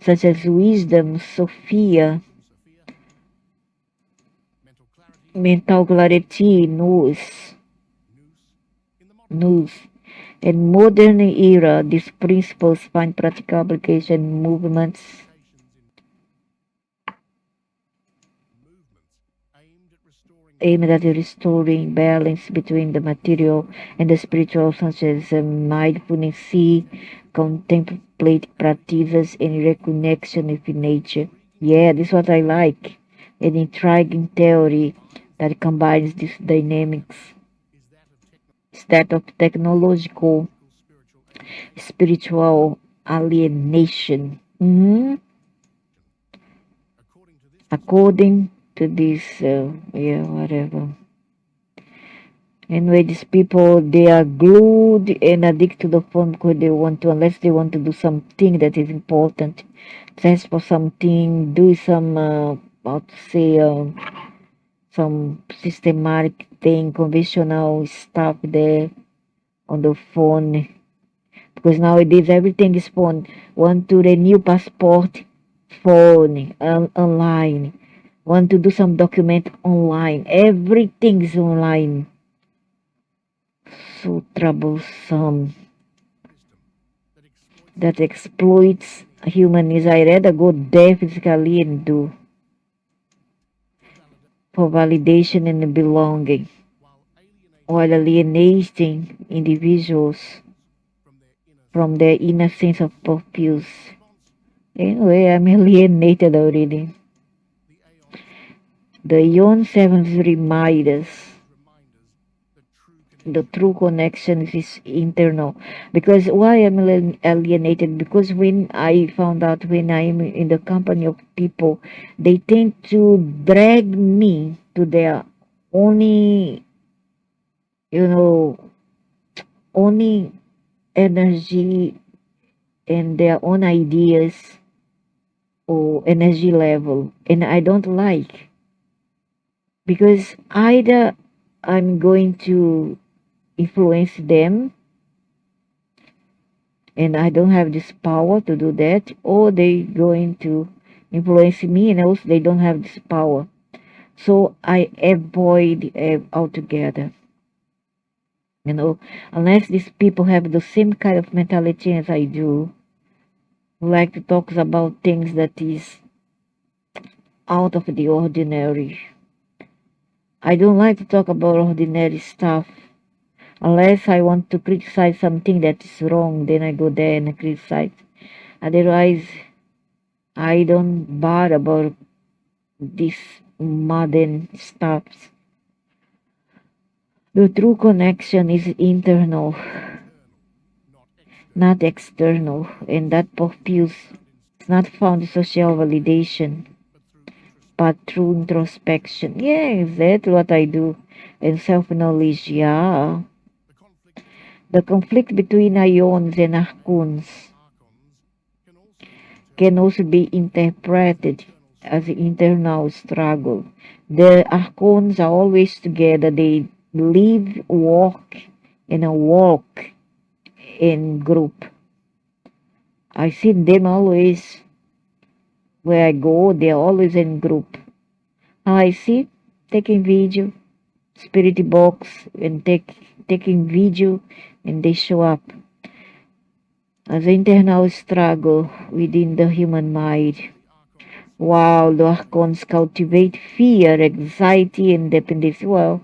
such as wisdom, Sophia, mental clarity, nous. In modern era, these principles find practical application in movements aimed at restoring balance between the material and the spiritual, such as mindfulness, contemplative practices, and reconnection with nature. Yeah, this is what I like. An intriguing theory that combines these dynamics is that of technological spiritual alienation. According to this, whatever. Anyway, these people, they are glued and addicted to the phone because they want to, unless they want to do something that is important, search for something, do some, how to say, some systematic thing, conventional stuff there on the phone. Because nowadays everything is phone. Want to renew passport, phone, online. Want to do some document online. Everything is online. So troublesome. That exploits human needs. I rather go there physically and do for validation and belonging, while alienating individuals from their inner sense of purpose. Anyway, I'm alienated already. The Ion 7 remind us the true connection is internal. Because why I'm alienated? Because when I found out when I'm in the company of people, they tend to drag me to their only, you know, only energy and their own ideas or energy level. And I don't like, because either I'm going to influence them and I don't have this power to do that, or they going to influence me and also they don't have this power. So I avoid altogether. Unless these people have the same kind of mentality as I do, who like to talk about things that is out of the ordinary. I don't like to talk about ordinary stuff. Unless I want to criticize something that is wrong, then I go there and criticize. Otherwise, I don't bother about this modern stuff. The true connection is internal, not external, and that purpose is not found in social validation, but through introspection. Yeah, exactly what I do. And self-knowledge, yeah. The conflict between ions and arcontes can also be interpreted as an internal struggle. The archons are always together. They live, walk, and walk in group. I see them always where I go. They're always in group. I see taking video, spirit box, and taking video, and they show up as an internal struggle within the human mind. While the archons cultivate fear, anxiety, and dependence, well,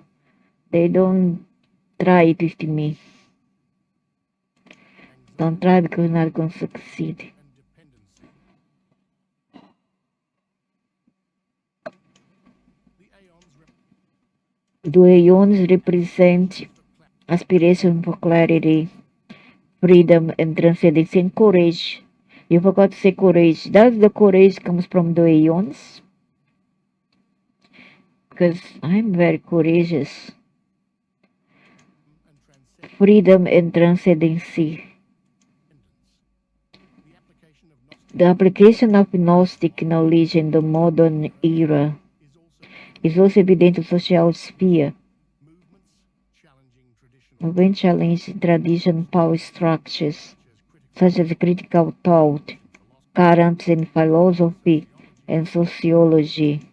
they don't try it with me. Don't try because you're not going to succeed. The eons represent aspiration for clarity, freedom, and transcendence, and courage. You forgot to say courage. Does the courage comes from the eons? Because I'm very courageous. Freedom and transcendency. The application of Gnostic knowledge in the modern era is also evident in social sphere. When challenging traditional power structures, such as critical thought, currents in philosophy and sociology,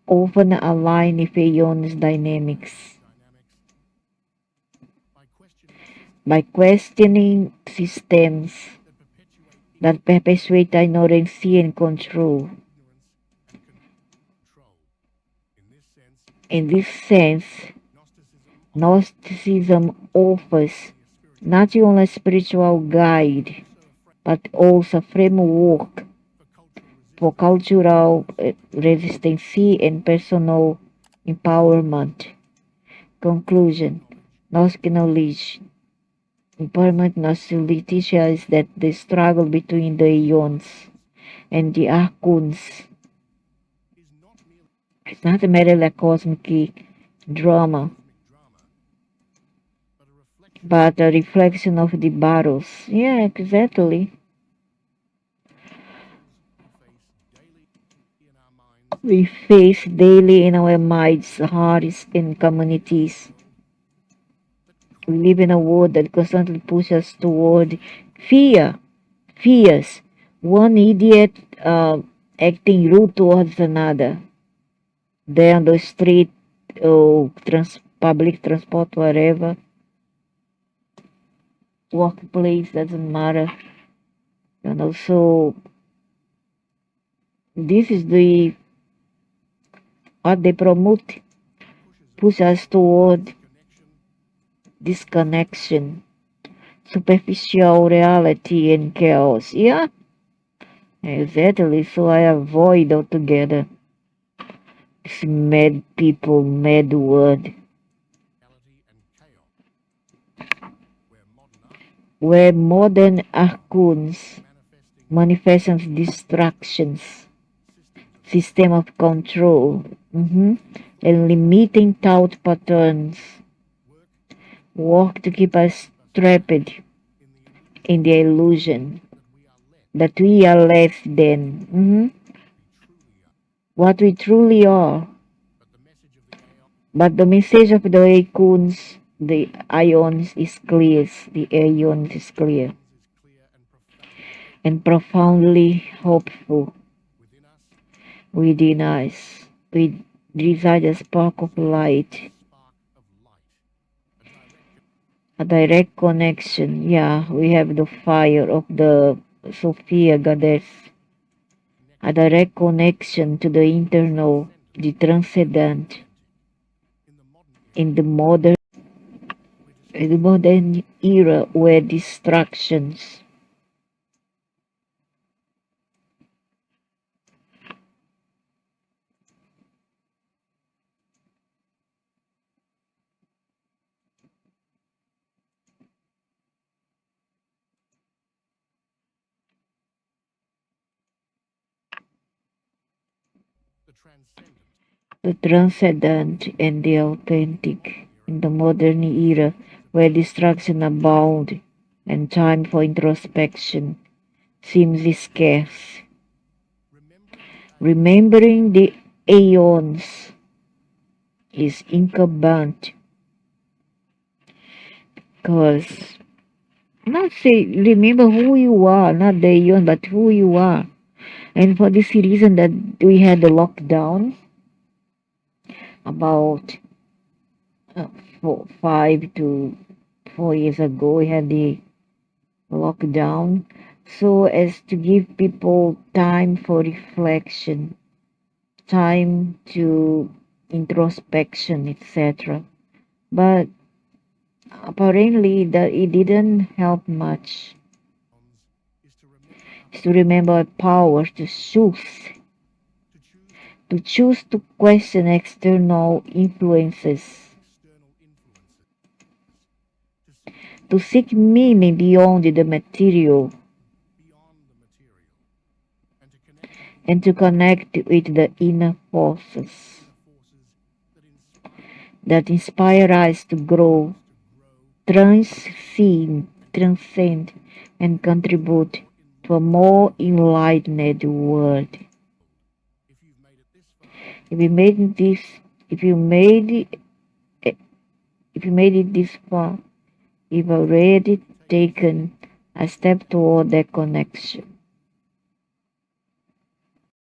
often align with Aeon's dynamics. By questioning systems that perpetuate ignorance and control. In this sense, Gnosticism offers not only a spiritual guide, but also a framework for cultural resistance and personal empowerment. Conclusion. Gnostic knowledge. Empowerment Gnostic teaches that the struggle between the eons and the archons is not merely a cosmic drama, but a reflection of the battles. Yeah, exactly. We face daily in our minds, hearts, and communities. We live in a world that constantly pushes us toward fear, fears. One idiot acting rude towards another. There on the street, or public transport, wherever, workplace, doesn't matter. And also, this is the what they promote, push us toward disconnection, superficial reality, and chaos. Yeah, exactly. So I avoid altogether this mad people, mad world, where modern arcontes manifests distractions, system of control, and limiting thought patterns work to keep us trapped in the illusion that we are less than what we truly are. But the message of the icons, the ions is clear, the eons is clear and profoundly hopeful within us. We reside a spark of light, a direct connection. Yeah, we have the fire of the Sophia goddess, a direct connection to the internal, the transcendent, in the modern era where distractions, the transcendent and the authentic, in the modern era where distraction abound and time for introspection seems scarce. Remembering the eons is incumbent because not say remember who you are, not the eon, but who you are. And for this reason that we had the lockdown about 5 to 4 years ago, we had the lockdown so as to give people time for reflection, time to introspection, etc. But apparently that it didn't help much. Is to remember our power to choose to question external influences, to seek meaning beyond the material, and to connect with the inner forces that inspire us to grow, transcend, and contribute to a more enlightened world. If you made this, if you made it, if you made it this far, you've already taken a step toward that connection.